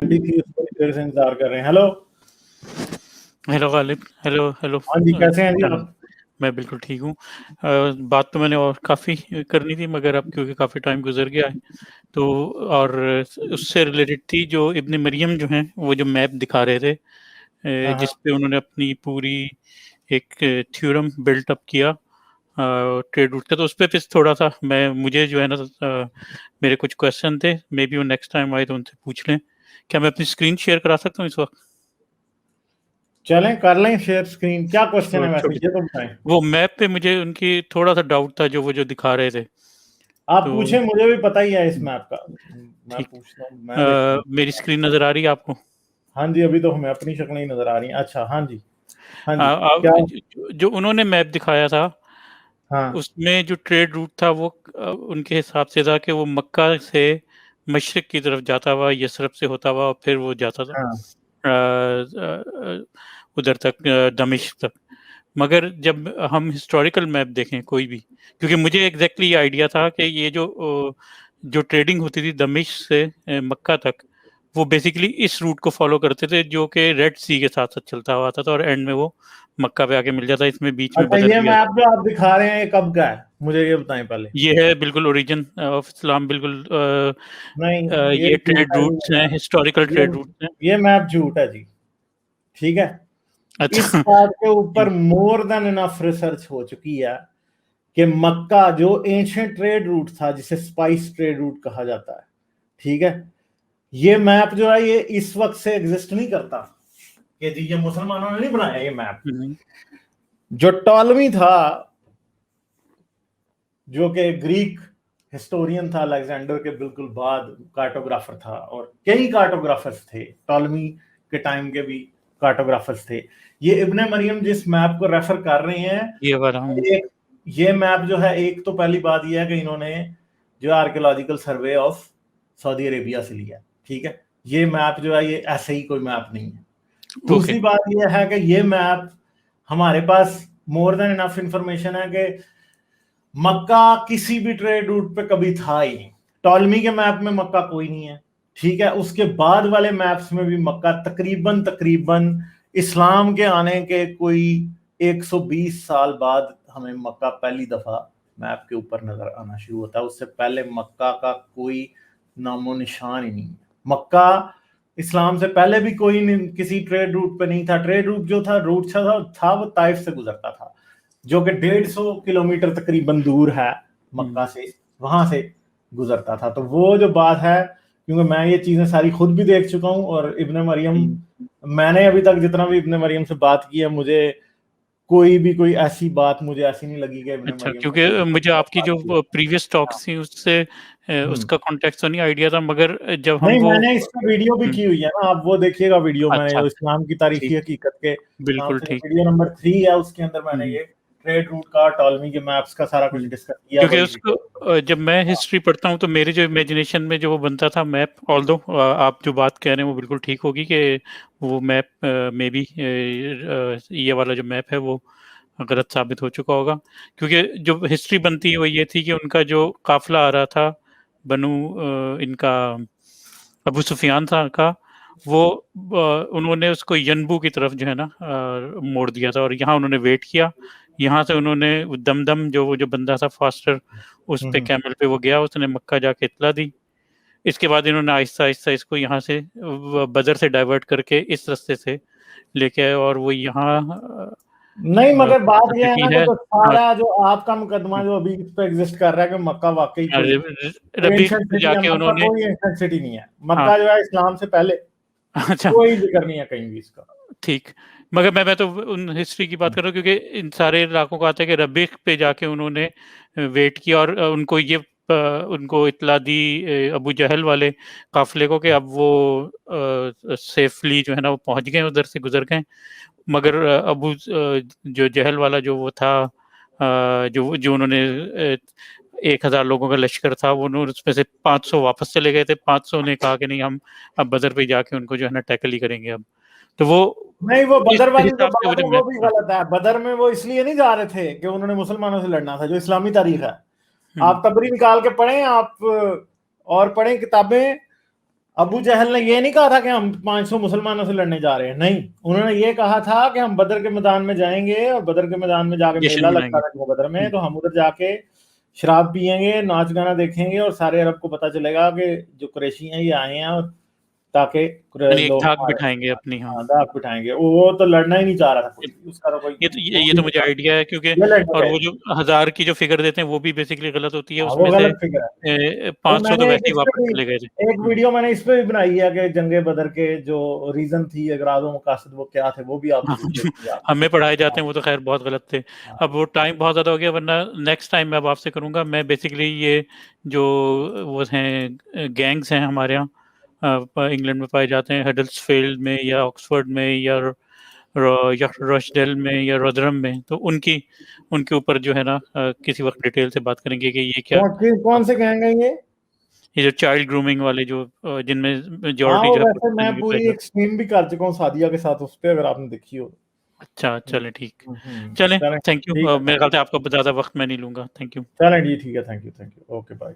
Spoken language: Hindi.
देर से इंतजार कर रहे हैं। Hello hello Ghalib, hello hello. हाँ जी, कैसे हैं जी आप? मैं बिल्कुल ठीक हूँ। बात तो मैंने और काफ़ी करनी थी, मगर अब क्योंकि काफ़ी टाइम गुजर गया है तो, और उससे रिलेटेड थी जो इब्न मरियम जो हैं वो जो मैप दिखा रहे थे, हाँ हाँ जिस पे उन्होंने अपनी पूरी एक थ्योरम बिल्ट अप किया ट्रेड रूट का। तो उस पे फिर थोड़ा सा मुझे जो है ना, मेरे कुछ क्वेश्चन थे, मे बी वो नेक्स्ट टाइम आए तो उनसे पूछ लें। क्या मैं अपनी स्क्रीन शेयर करा सकता हूँ इस वक्त? चलें कर लें शेयर स्क्रीन। क्या क्वेश्चन है वैसे, छोटी ये तो बताएं। वो मैप पे मुझे उनकी थोड़ा सा डाउट था, जो वो जो दिखा रहे थे। आप तो पूछें, मुझे भी पता ही है इस मैप का। मैं ठीक। पूछता हूँ, मैं देखता हूँ। मेरी स्क्रीन नजर आ रही है आपको? हाँ जी, अभी तो हमें अपनी शक्लें ही नजर आ रही हैं। अच्छा हाँ जी, हाँ जी अब क्या? जो उन्होंने मैप दिखाया था, हाँ उसमें जो ट्रेड रूट था वो उनके हिसाब से था कि वो मक्का से मशरिक की तरफ जाता हुआ, यसरब से होता हुआ, और फिर वो जाता था हाँ उधर तक, दमिश्क तक। मगर जब हम हिस्टोरिकल मैप देखें कोई भी, क्योंकि मुझे एग्जैक्टली ये आइडिया था कि ये जो ट्रेडिंग होती थी दमिश्क से मक्का तक, वो बेसिकली इस रूट को फॉलो करते थे जो कि रेड सी के साथ साथ चलता हुआ आता था, और एंड में वो मक्का पे आके मिल जाता। इसमें बीच में अच्छा, बदर ये भी आ मैप जाता। जो आप दिखा रहे हैं ये कब का है, मुझे ये बताएं पहले। ये है बिल्कुल ओरिजिन ऑफ इस्लाम, बिल्कुल। नहीं, ये ये झूठ ट्रेड है रूट्स हैं, हिस्टोरिकल जी। ट्रेड रूट्स हैं। ये मैप झूठ है जी। ठीक है, इस अच्छा। बात के ऊपर मोर देन इनफ रिसर्च हो चुकी है कि मक्का जो एंशिएंट ट्रेड रूट था, जिसे स्पाइस ट्रेड रूट कहा जाता है, ठीक है, ये मैप जो है ये इस वक्त से एग्जिस्ट नहीं करता कि जी ये मुसलमानों ने नहीं बनाया ये मैप। हम्म, जो टॉलमी था, जो कि ग्रीक हिस्टोरियन था, अलेक्जेंडर के बिल्कुल बाद कार्टोग्राफर था, और कई कार्टोग्राफर्स थे टॉलमी के टाइम के भी कार्टोग्राफर्स थे। ये इब्ने मरियम जिस मैप को रेफर कर रहे हैं, ये वाला हम। एक ये मैप जो है, एक तो पहली बात यह है कि इन्होंने जो archaeological survey of Saudi Arabia से लिया, ठीक है। ये मैप जो है ये ऐसे ही कोई मैप नहीं है। ओके। दूसरी बात यह है कि ये मैप हमारे पास मोर देन इनफ इंफॉर्मेशन है कि मक्का किसी भी ट्रेड रूट पे कभी था ही नहीं। टॉलमी के मैप में मक्का कोई नहीं है, ठीक है। उसके बाद वाले मैप्स में भी मक्का तकरीबन तकरीबन इस्लाम के आने के कोई 120 साल बाद हमें मक्का पहली दफा मैप के ऊपर नजर आना शुरू होता है। उससे पहले मक्का का कोई नामो निशान ही नहीं है। मक्का इस्लाम से पहले भी कोई नहीं, किसी ट्रेड रूट पे नहीं था। ट्रेड रूट जो था, रूट था वो ताइफ से गुजरता था, जो कि 150 किलोमीटर तकरीबन दूर है मक्का से, वहां से गुजरता था। तो वो जो बात है, क्योंकि मैं ये चीजें सारी खुद भी देख चुका हूं, और इब्ने मरियम, मैंने अभी तक जितना भी इब्ने मरियम से बात की है, मुझे कोई ऐसी बात मुझे ऐसी नहीं लगी कि इब्ने अच्छा, मरियम ने क्योंकि कोई मुझे आपकी बात जो की। प्रीवियस टॉक्स थी उससे हम्म। उसका कॉन्टेक्स्ट तो नहीं आइडिया था, मगर जब हम नहीं, वो। मैंने इसका वीडियो भी की हुई है ना, आप वो देखिएगा वीडियो। मैंने अच्छा, जो इस्लाम की तारीखी ठीक, हकीकत के नाम बिल्कुल से जो ठीक। वीडियो नंबर 3 है, उसके अंदर मैंने हम्म, ये ट्रेड रूट का, टॉलमी के मैप्स का सारा कुछ हम्म। डिस्कस किया क्योंकि बड़ी उसको डिटेल। जब मैं हिस्ट्री पढ़ता हूँ तो मेरे जो इमेजिनेशन में जो वो बनता था मैप, ऑल्दो आप जो बात कह रहे हैं वो बिल्कुल ठीक होगी कि वो मैप में भी ये वाला जो मैप है वो गलत साबित हो चुका होगा। क्योंकि जो हिस्ट्री बनती है वो ये थी कि उनका जो काफिला आ रहा था, बनु इनका अबू सुफियान था का, वो उन्होंने उसको यनबू की तरफ जो है ना मोड़ दिया था, और यहाँ उन्होंने वेट किया। यहाँ से उन्होंने दमदम जो वो जो बंदा था फास्टर, उस पे हम्म। कैमल पे वो गया, उसने मक्का जाके इतला दी। इसके बाद इन्होंने आहिस्ता आहिस्ता इसको यहाँ से बदर से डाइवर्ट करके इस रास्ते से लेके आए, और वो यहाँ नहीं, मगर बात यह है सिटी ना कि है। जो हाँ, सारा जो आपका मुकदमा जो अभी इस पे एग्जिस्ट कर रहा है कि मक्का वाकई कोई रबी एंशिएंट सिटी है, जाके मक्का उन्होंने। कोई एंशिएंट सिटी नहीं है। हाँ। मक्का जो है इस्लाम से पहले, अच्छा, कोई जिक्र नहीं है कहीं भी इसका। ठीक। मगर मैं तो उन हिस्ट्री की बात कर रहा हूँ, क्योंकि इन सारे इलाकों का आता है कि रबीक पे जाके उन्होंने वेट किया, और उनको इतला दी अबू जहल वाले काफिले को कि अब वो सेफली जो है ना वो पहुंच गए, उधर से गुजर गए। मगर जो जहल वाला जो वो था, जो जो उन्होंने 1,000 लोगों का लश्कर था, वो उन्होंने उसमें से 500 वापस चले गए थे। 500 ने कहा कि नहीं, हम अब बदर पे जाके उनको जो है ना टैकल ही करेंगे अब। तो वो नहीं, वो इस बदर वाली जो हिसाब से वो बात जो है वो मैप भी था। गलत है। बदर में वो इसलिए नहीं जा रहे थे कि उन्होंने मुसलमानों से लड़ना था, जो इस्लामी तारीख है। हम्म, आप तबरी निकाल के पढ़ें, आप और पढ़ें किताबें। अबू जहल ने ये नहीं कहा था कि हम 500 मुसलमानों से लड़ने जा रहे हैं, नहीं, उन्होंने ये कहा था कि हम बदर के मैदान में जाएंगे और बदर के मैदान में जाके जश्न मेला मनाएंगे। लगता था बदर में, तो हम उधर जाके शराब पियेंगे, नाच गाना देखेंगे और सारे अरब को पता चलेगा कि जो कुरैशी हैं ये आए हैं, और ताकि यानी एक लोग धाक बिठाएंगे अपनी। हाँ, दाग बिठाएंगे। वो तो लड़ना ही नहीं चाह रहा था कोई, उसका तो कोई ये तो मुझे आइडिया है, क्योंकि ये लड़ना और है। वो जो 1000 की जो फिगर देते हैं वो भी बेसिकली गलत होती है, हाँ, वो उसमें से गलत फिगर है। 500 तो मैंने वैसे ही इस पे वापस भी चले गए थे। एक वीडियो मैंने इस पे भी बनाई है कि जंगे बदर के जो रीजन थी, अगराद व मकासद वो क्या थे, वो भी आप हाँ, जरूर जो देखिए आप। हमें पढ़ाए जाते हैं वो तो खैर बहुत गलत थे। हाँ, अब वो टाइम बहुत ज़्यादा हो गया, वरना नेक्स्ट टाइम मैं अब आपसे करूँगा। मैं बेसिकली ये जो वो हैं गैंग्स हैं हमारे यहाँ इंग्लैंड में पाए जाते हैं, हडल्सफील्ड में या ऑक्सफोर्ड में या रochdale में या रोदरम में, तो उनके ऊपर जो है ना किसी वक्त डिटेल से बात करेंगे कि ये क्या कौन से गैंग है ये? ये जो चाइल्ड ग्रूमिंग वाले जो जिनमें हाँ, मेजॉरिटी वो जो है वैसे मैं पाकिस्तानी भी पाए पूरी जाते एक स्ट्रीम भी कर चुका हूँ सादिया के साथ उस पे, अगर आपने देखी हो। हैं। अच्छा, चलें ठीक। चलें चलें, थैंक यू। ठीक है, मेरे ख्याल से आपका ज़्यादा वक्त मैं नहीं लूँगा। Thank you. चलें जी, ठीक है, थैंक यू, ओके बाय।